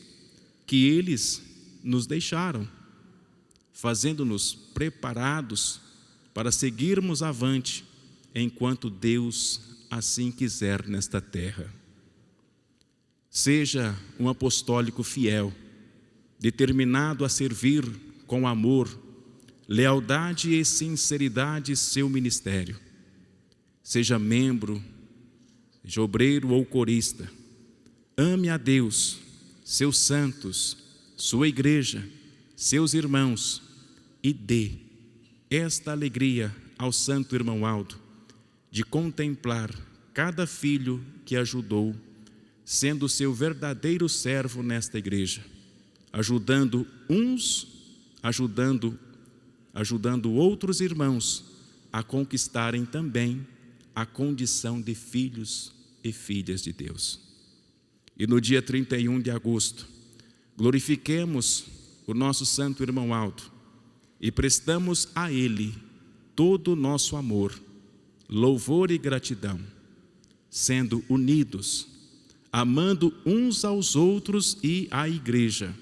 que eles nos deixaram, fazendo-nos preparados para seguirmos avante enquanto Deus assim quiser nesta terra. Seja um apostólico fiel, determinado a servir com amor, lealdade e sinceridade seu ministério. Seja membro, seja obreiro ou corista. Ame a Deus, seus santos, sua igreja, seus irmãos e dê esta alegria ao santo irmão Aldo de contemplar cada filho que ajudou, sendo seu verdadeiro servo nesta igreja, ajudando outros irmãos a conquistarem também a condição de filhos e filhas de Deus. E no dia 31 de agosto, glorifiquemos o nosso santo irmão Aldo e prestamos a ele todo o nosso amor, louvor e gratidão, sendo unidos, amando uns aos outros e à igreja,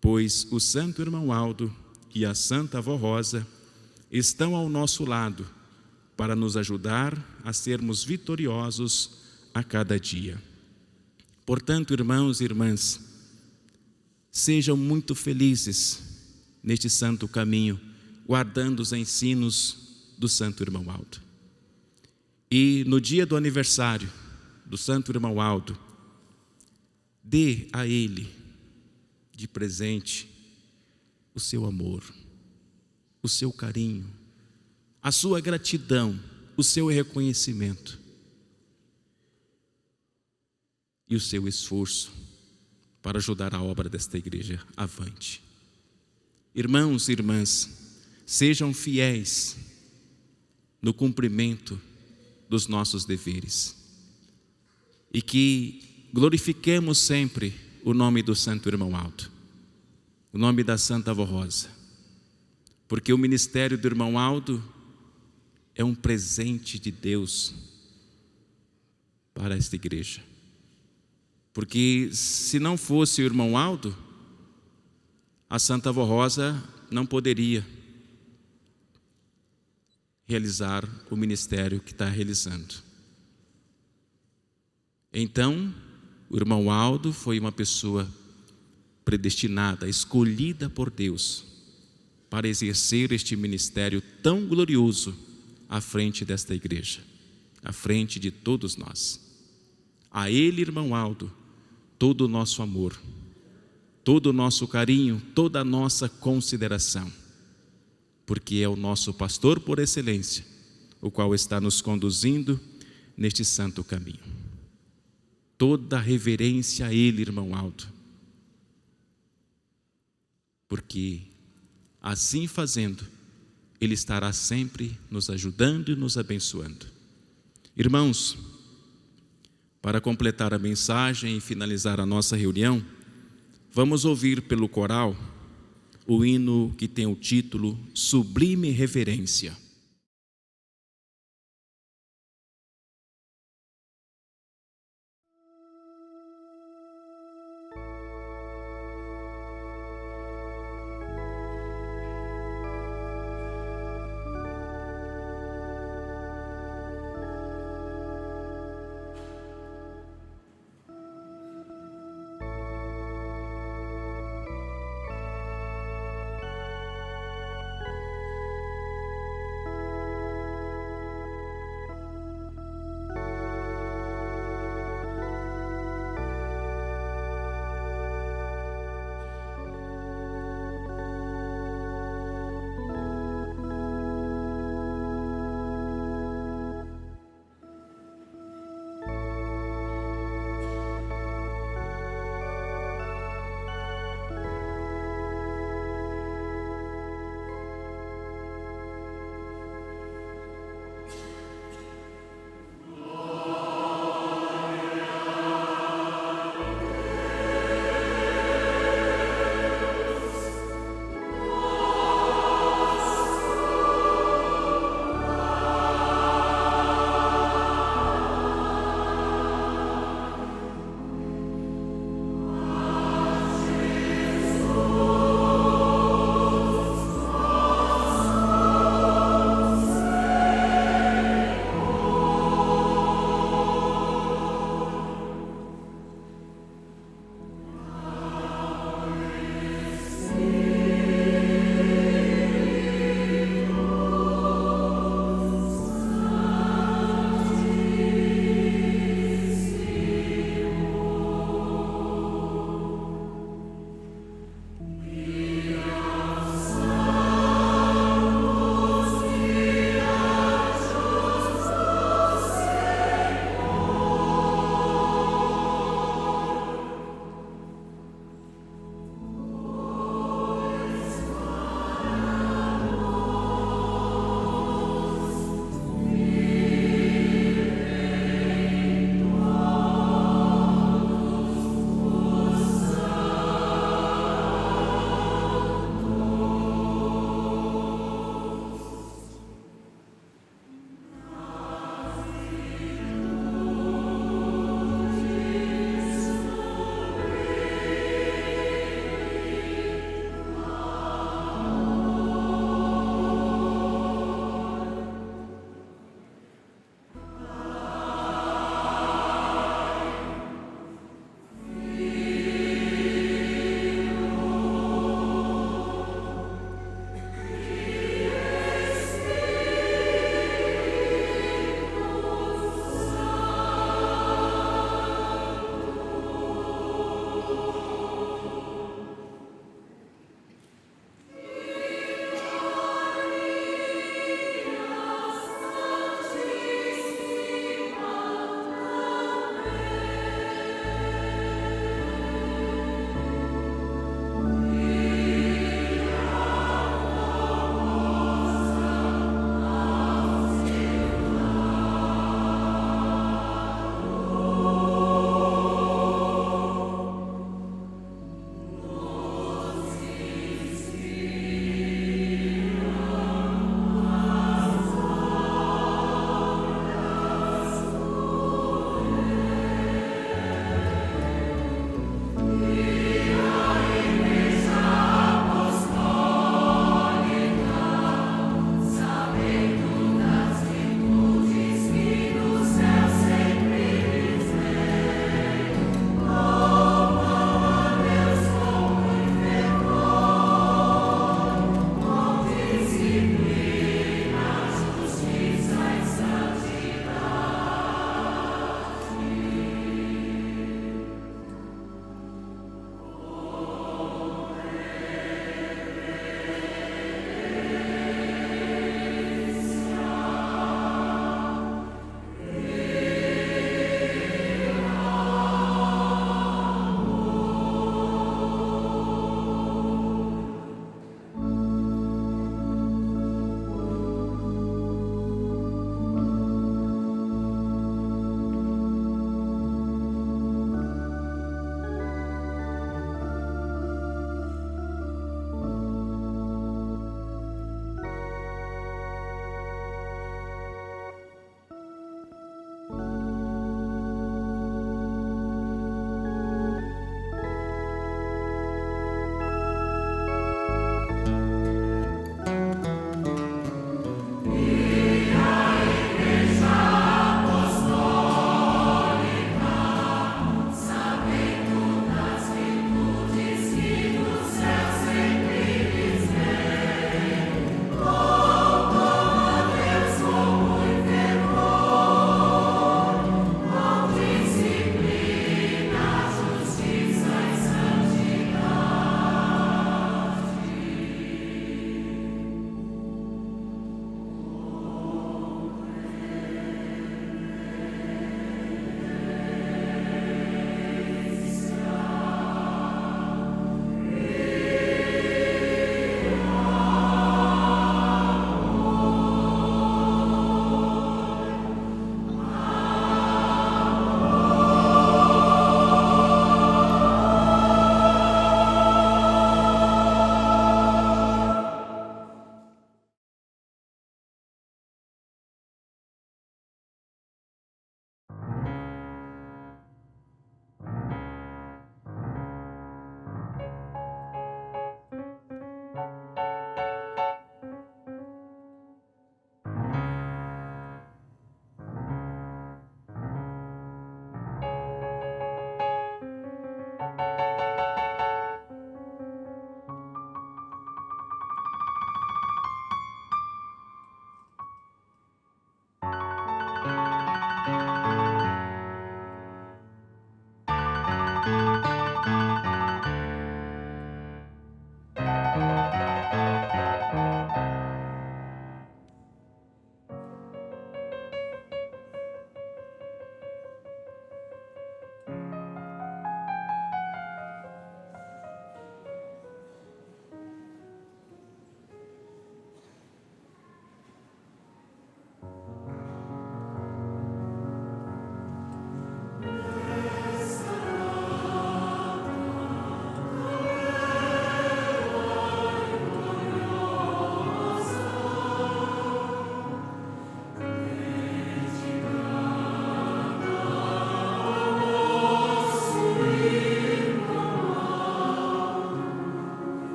pois o santo irmão Aldo e a santa avó Rosa estão ao nosso lado para nos ajudar a sermos vitoriosos a cada dia. Portanto, irmãos e irmãs, sejam muito felizes neste santo caminho, guardando os ensinos do santo irmão Aldo. E no dia do aniversário do santo irmão Aldo, dê a ele de presente o seu amor, o seu carinho, a sua gratidão, o seu reconhecimento e o seu esforço para ajudar a obra desta igreja avante. Irmãos e irmãs, sejam fiéis no cumprimento dos nossos deveres e que glorifiquemos sempre o nome do santo irmão Aldo, o nome da santa avó Rosa, porque o ministério do irmão Aldo é um presente de Deus para esta igreja. Porque se não fosse o irmão Aldo, a santa avó Rosa não poderia realizar o ministério que está realizando. Então, o irmão Aldo foi uma pessoa predestinada, escolhida por Deus para exercer este ministério tão glorioso à frente desta igreja, à frente de todos nós. A ele, irmão Aldo, todo o nosso amor, todo o nosso carinho, toda a nossa consideração, porque é o nosso pastor por excelência, o qual está nos conduzindo neste santo caminho. Toda a reverência a ele, irmão Aldo, porque assim fazendo, ele estará sempre nos ajudando e nos abençoando. Irmãos, para completar a mensagem e finalizar a nossa reunião, vamos ouvir pelo coral o hino que tem o título Sublime Reverência.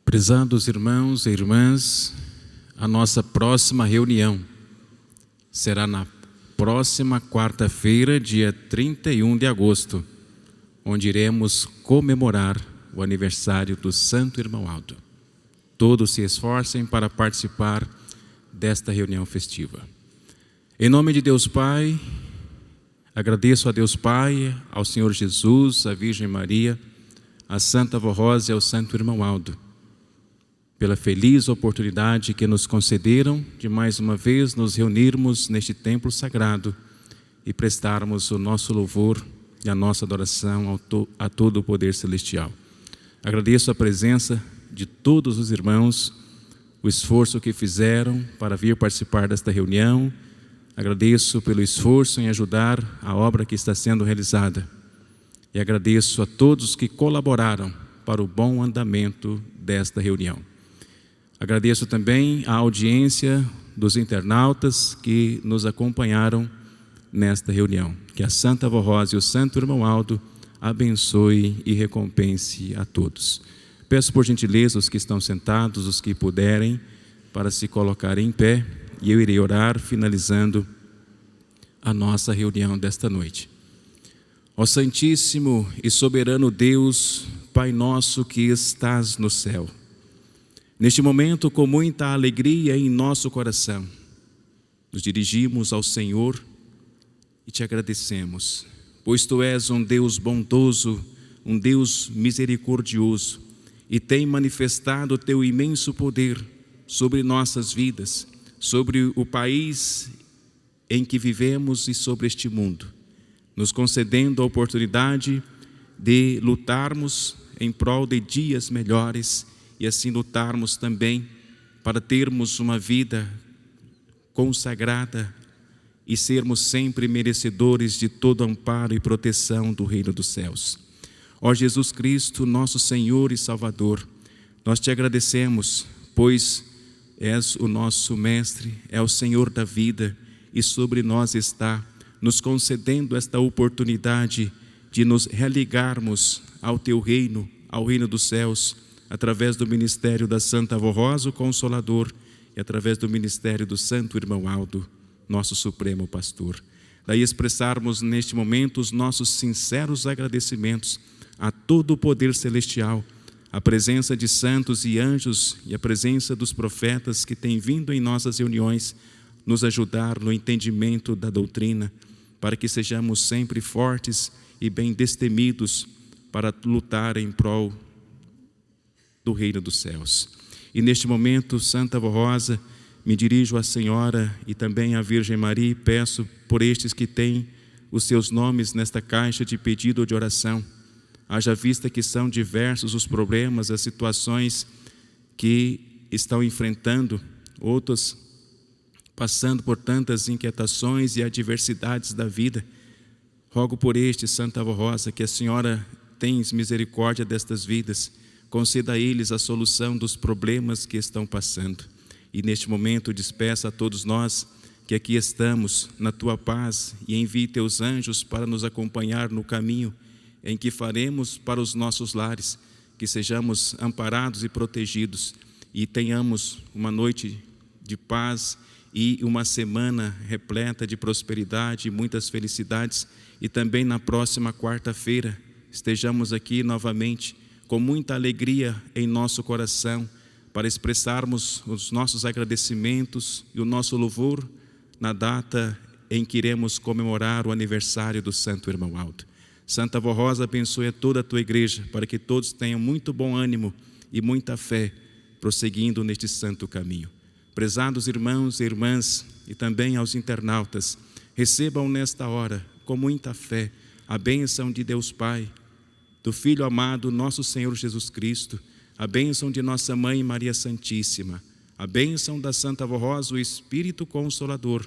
Prezados irmãos e irmãs, a nossa próxima reunião será na próxima quarta-feira, dia 31 de agosto, onde iremos comemorar o aniversário do Santo Irmão Aldo. Todos se esforcem para participar desta reunião festiva. Em nome de Deus Pai, agradeço a Deus Pai, ao Senhor Jesus, à Virgem Maria, à Santa Avó Rosa e ao Santo Irmão Aldo, pela feliz oportunidade que nos concederam de mais uma vez nos reunirmos neste templo sagrado e prestarmos o nosso louvor e a nossa adoração a todo o poder celestial. Agradeço a presença de todos os irmãos, o esforço que fizeram para vir participar desta reunião. Agradeço pelo esforço em ajudar a obra que está sendo realizada. E agradeço a todos que colaboraram para o bom andamento desta reunião. Agradeço também a audiência dos internautas que nos acompanharam nesta reunião. Que a Santa Avó Rosa e o Santo Irmão Aldo abençoe e recompense a todos. Peço por gentileza os que estão sentados, os que puderem, para se colocarem em pé, e eu irei orar finalizando a nossa reunião desta noite. Ó Santíssimo e Soberano Deus, Pai nosso que estás no céu, neste momento, com muita alegria em nosso coração, nos dirigimos ao Senhor e te agradecemos, pois Tu és um Deus bondoso, um Deus misericordioso, e tem manifestado o Teu imenso poder sobre nossas vidas, sobre o país em que vivemos e sobre este mundo, nos concedendo a oportunidade de lutarmos em prol de dias melhores e assim lutarmos também para termos uma vida consagrada e sermos sempre merecedores de todo amparo e proteção do reino dos céus. Ó Jesus Cristo, nosso Senhor e Salvador, nós te agradecemos, pois és o nosso Mestre, é o Senhor da vida e sobre nós está, nos concedendo esta oportunidade de nos religarmos ao Teu reino, ao reino dos céus, através do ministério da Santa Avó Rosa, o Consolador, e através do ministério do Santo Irmão Aldo, nosso Supremo Pastor. Daí expressarmos neste momento os nossos sinceros agradecimentos a todo o poder celestial, a presença de santos e anjos e a presença dos profetas que têm vindo em nossas reuniões nos ajudar no entendimento da doutrina, para que sejamos sempre fortes e bem destemidos para lutar em prol do reino dos céus. E neste momento, Santa Avó Rosa, me dirijo à Senhora e também à Virgem Maria e peço por estes que têm os seus nomes nesta caixa de pedido ou de oração, haja vista que são diversos os problemas, as situações que estão enfrentando, outros passando por tantas inquietações e adversidades da vida. Rogo por este, Santa Avó Rosa, que a Senhora tenha misericórdia destas vidas, conceda a eles a solução dos problemas que estão passando. E neste momento despeça a todos nós que aqui estamos na Tua paz e envie Teus anjos para nos acompanhar no caminho em que faremos para os nossos lares, que sejamos amparados e protegidos e tenhamos uma noite de paz e uma semana repleta de prosperidade e muitas felicidades, e também na próxima quarta-feira estejamos aqui novamente com muita alegria em nosso coração para expressarmos os nossos agradecimentos e o nosso louvor na data em que iremos comemorar o aniversário do Santo Irmão Aldo. Santa Avó Rosa, abençoe a toda a Tua igreja para que todos tenham muito bom ânimo e muita fé prosseguindo neste santo caminho. Prezados irmãos e irmãs e também aos internautas, recebam nesta hora com muita fé a bênção de Deus Pai, do Filho amado, nosso Senhor Jesus Cristo, a bênção de nossa Mãe Maria Santíssima, a bênção da Santa Avó Rosa, o Espírito Consolador,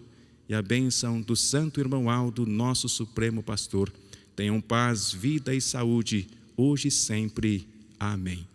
e a bênção do Santo Irmão Aldo, nosso Supremo Pastor. Tenham paz, vida e saúde, hoje e sempre. Amém.